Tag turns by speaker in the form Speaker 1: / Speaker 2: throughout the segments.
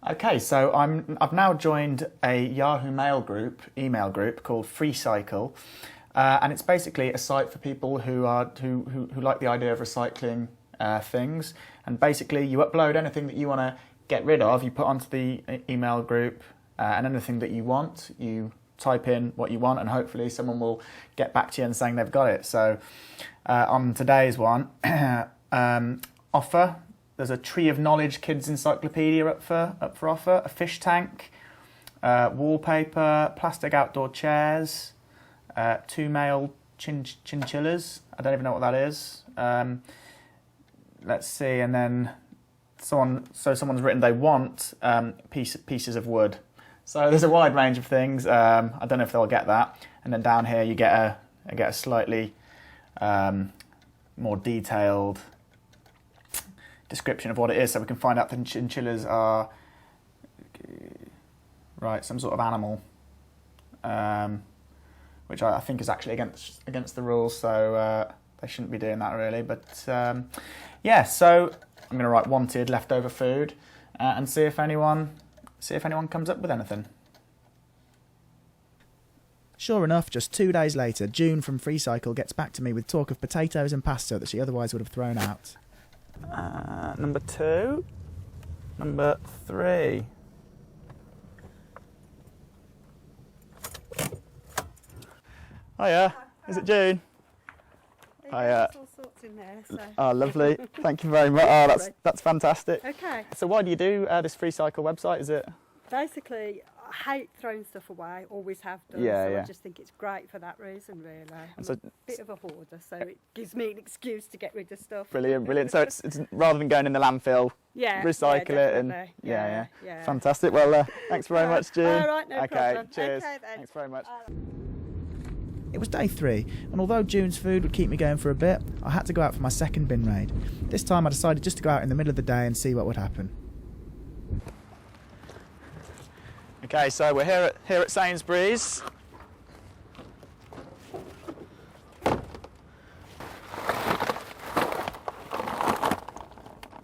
Speaker 1: Okay, so I've now joined a Yahoo Mail email group called Freecycle, and it's basically a site for people who like the idea of recycling things. And basically, you upload anything that you want to get rid of, you put onto the email group, and anything that you want, you type in what you want, and hopefully someone will get back to you and saying they've got it. So on today's one, offer. There's a Tree of Knowledge Kids Encyclopedia up for offer, a fish tank, wallpaper, plastic outdoor chairs, 2 male chinchillas. I don't even know what that is. Let's see, and then someone's written they want pieces of wood. So there's a wide range of things. I don't know if they'll get that. And then down here you get a slightly more detailed description of what it is, so we can find out the chinchillas are some sort of animal, which I think is actually against the rules, so they shouldn't be doing that really. But yeah, so I'm going to write wanted leftover food and see if anyone comes up with anything.
Speaker 2: Sure enough, just 2 days later, June from Freecycle gets back to me with talk of potatoes and pasta that she otherwise would have thrown out.
Speaker 1: Number 2, number 3. Hiya, is it June?
Speaker 3: Hiya. All sorts in there. So.
Speaker 1: Oh, lovely. Thank you very much. Oh, that's fantastic.
Speaker 3: Okay.
Speaker 1: So why do you do this Freecycle website? Is it?
Speaker 3: Basically, I hate throwing stuff away, always have done, I just think it's great for that reason, really. I'm a bit of a hoarder, so it gives me an excuse to get rid of stuff.
Speaker 1: Brilliant. So it's rather than going in the landfill, recycle it and... Yeah. Fantastic. Well, thanks very much, June.
Speaker 3: All right, no problem.
Speaker 1: Cheers.
Speaker 3: Okay, then.
Speaker 1: Thanks very much.
Speaker 2: It was day 3, and although June's food would keep me going for a bit, I had to go out for my second bin raid. This time I decided just to go out in the middle of the day and see what would happen.
Speaker 1: Okay, so we're here at Sainsbury's.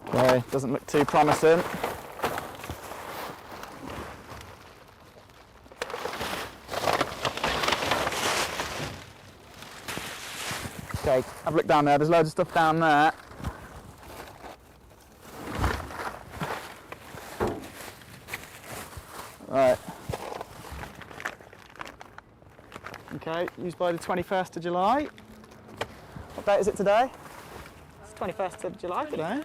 Speaker 1: Okay, doesn't look too promising. Okay, have a look down there. There's loads of stuff down there. Right. Okay, used by the 21st of July. What date is it today? It's 21st of July today.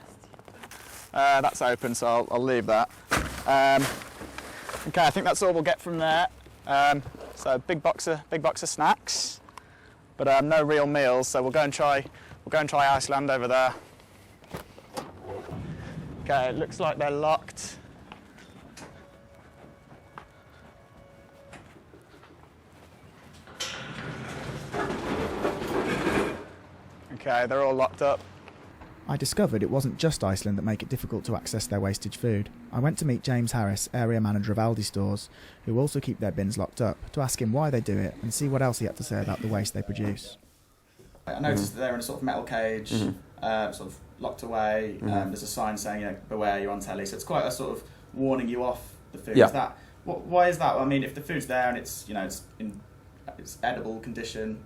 Speaker 1: That's open, so I'll leave that. Okay, I think that's all we'll get from there. So big box of snacks, but no real meals. So we'll go and try Iceland over there. Okay, it looks like they're locked. Okay, they're all locked up.
Speaker 2: I discovered it wasn't just Iceland that make it difficult to access their wastage food. I went to meet James Harris, area manager of Aldi stores, who also keep their bins locked up, to ask him why they do it and see what else he had to say about the waste they produce.
Speaker 1: I noticed that they're in a sort of metal cage, sort of locked away. There's a sign saying, beware, you're on telly. So it's quite a sort of warning you off the food.
Speaker 4: Yeah.
Speaker 1: Why is that? I mean, if the food's there and it's it's edible condition,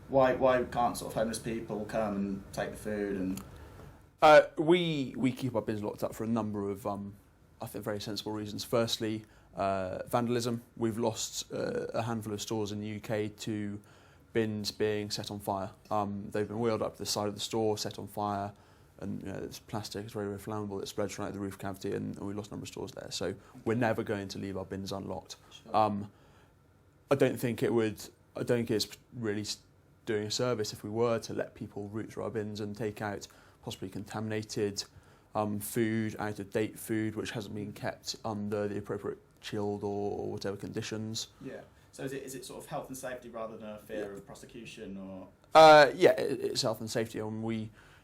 Speaker 1: why can't sort of homeless people come and take the food? And
Speaker 4: we keep our bins locked up for a number of I think very sensible reasons. Firstly, vandalism. We've lost a handful of stores in the UK to bins being set on fire. They've been wheeled up to the side of the store, set on fire, and it's plastic, it's very, very flammable, it spreads right out the roof cavity, and we lost a number of stores there. So we're never going to leave our bins unlocked. Sure. I don't think it's really doing a service if we were to let people root through our bins and take out possibly contaminated food, out-of-date food, which hasn't been kept under the appropriate chilled or whatever conditions.
Speaker 1: Yeah. So is it sort of health and safety rather than a fear of prosecution, or?
Speaker 4: It's health and safety, and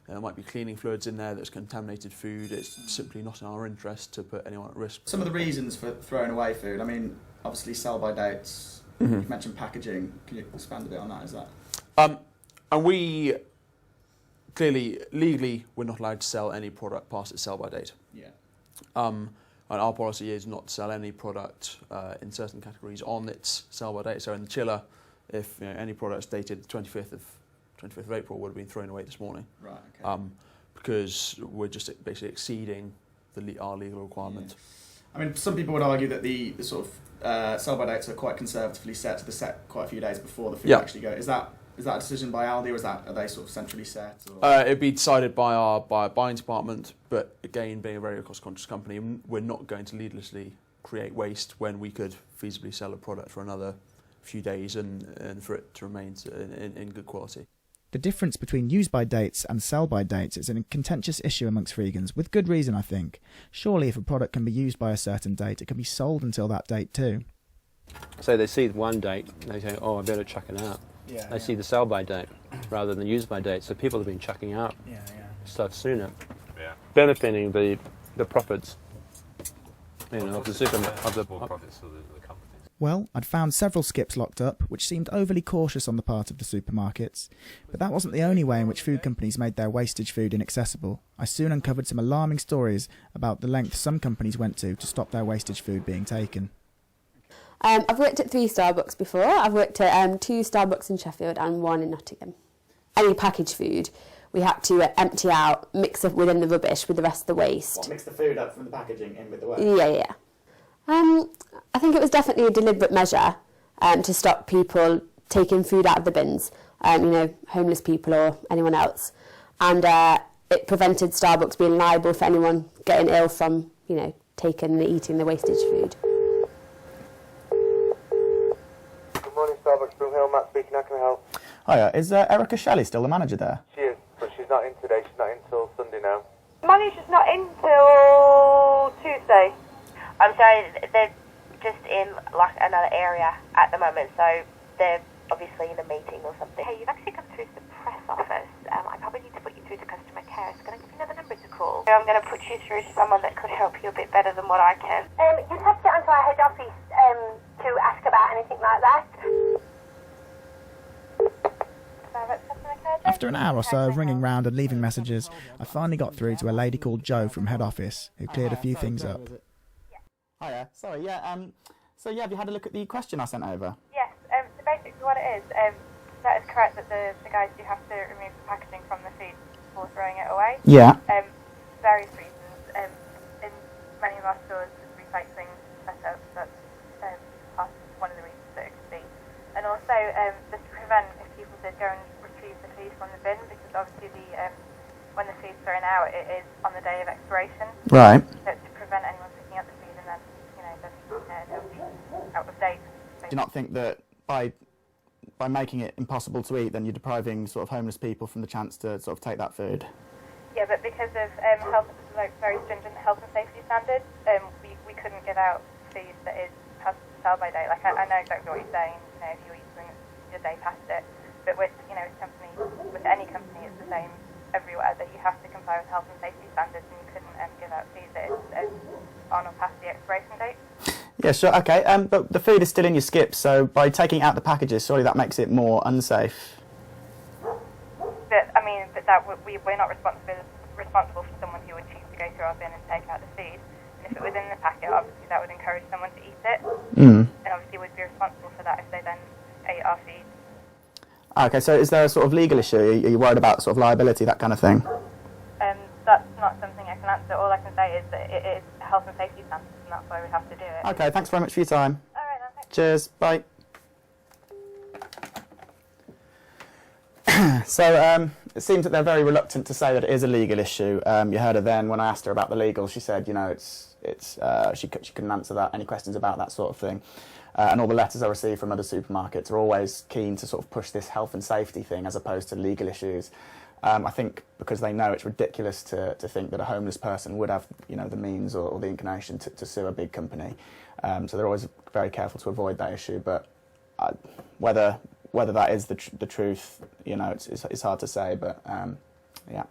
Speaker 4: there might be cleaning fluids in there that's contaminated food. It's simply not in our interest to put anyone at risk.
Speaker 1: Some of the reasons for throwing away food, I mean, obviously sell-by dates. You mentioned packaging. Can you expand a bit on that? Is that?
Speaker 4: And we clearly, legally, we're not allowed to sell any product past its sell-by date.
Speaker 1: Yeah.
Speaker 4: And our policy is not to sell any product in certain categories on its sell-by date. So in the chiller, if any products dated 25th of April would have been thrown away this morning.
Speaker 1: Right. Okay.
Speaker 4: Because we're just basically exceeding our legal requirement.
Speaker 1: Yeah. I mean, some people would argue that the sort of sell-by dates are quite conservatively set. So they're set quite a few days before the food actually goes. Is that a decision by Aldi, or are they sort of centrally set? Or?
Speaker 4: It'd be decided by our buying department, but again, being a very cost-conscious company, we're not going to needlessly create waste when we could feasibly sell a product for another few days and for it to remain in good quality.
Speaker 2: The difference between use-by dates and sell-by dates is a contentious issue amongst vegans, with good reason, I think. Surely if a product can be used by a certain date, it can be sold until that date too.
Speaker 5: So they see one date, they say, oh, I better chuck it out.
Speaker 1: Yeah,
Speaker 5: they see the sell-by date rather than the use-by date, so people have been chucking out stuff sooner, benefiting the profits, of the supermarket.
Speaker 6: Profits of the companies.
Speaker 2: Well, I'd found several skips locked up, which seemed overly cautious on the part of the supermarkets. But that wasn't the only way in which food companies made their wastage food inaccessible. I soon uncovered some alarming stories about the length some companies went to stop their wastage food being taken.
Speaker 7: I've worked at 3 Starbucks before. I've worked at 2 Starbucks in Sheffield and 1 in Nottingham. Any packaged food, we had to empty out, mix it within the rubbish with the rest of the waste.
Speaker 1: What, mix the food up from the packaging in with the waste?
Speaker 7: Yeah. I think it was definitely a deliberate measure to stop people taking food out of the bins, homeless people or anyone else. And it prevented Starbucks being liable for anyone getting ill from, taking and eating the wastage food.
Speaker 8: Starbucks, Broom Hill, Matt speaking, how can I help?
Speaker 1: Hiya, is Erica Shelley still the manager there?
Speaker 8: She is, but she's not in today, she's not in till Sunday now.
Speaker 9: Manager's not in till Tuesday. I'm sorry, they're just in like another area at the moment, so they're obviously in a meeting or something. Hey, you've actually come through to the press office. I probably need to put you through to customer care, so can I give you another number to call? I'm going to put you through to someone that could help you a bit better than what I can.
Speaker 10: You'd have to get onto our head office to ask about anything like that.
Speaker 2: After an hour or so of ringing round and leaving messages, I finally got through to a lady called Jo from head office, who cleared a few things up.
Speaker 1: Hiya, sorry, so have you had a look at the question I sent over?
Speaker 9: Yes, so basically what it is, that is correct that the guys do have to remove the packaging from the food before throwing it away.
Speaker 1: Yeah.
Speaker 9: Various reasons. In many of our stores, recycling set up, that's one of the reasons that it could be. And also, just to prevent if people did go and retrieve the food from the bin, because obviously when the food's thrown out, it is on the day of expiration.
Speaker 1: Right.
Speaker 9: So to prevent anyone picking up the food and then, it'll be out of date.
Speaker 1: Do you not think that by making it impossible to eat, then you're depriving sort of homeless people from the chance to sort of take that food?
Speaker 9: Yeah, but because of very stringent health and safety standards, we couldn't give out food that is past the sell-by date. Like I know exactly what you're saying. If you eat something your day past it, but with with any company, it's the same everywhere, that you have to comply with health and safety standards, and you couldn't give out food that is on or past the expiration date.
Speaker 1: Yeah, sure, okay. But the food is still in your skips, so by taking out the packages, surely that makes it more unsafe.
Speaker 9: But we're not responsible for someone who would choose to go through our bin and take out the food. And if it was in the packet, obviously that would encourage someone to eat it. And obviously we'd be responsible for that if they then ate our food. Okay, so is there a sort of legal issue? Are you worried about sort of liability, that kind of thing? That's not something I can answer. All I can say is that it is health and safety standards, and that's why we have to do it. Okay, thanks very much for your time. All right, then, thanks. Cheers, bye. So it seems that they're very reluctant to say that it is a legal issue. You heard her then when I asked her about the legal. She said, she couldn't answer any questions about that sort of thing. And all the letters I receive from other supermarkets are always keen to sort of push this health and safety thing as opposed to legal issues. I think because they know it's ridiculous to think that a homeless person would have the means or the inclination to sue a big company. So they're always very careful to avoid that issue. But whether that is the truth, it's hard to say. But yeah.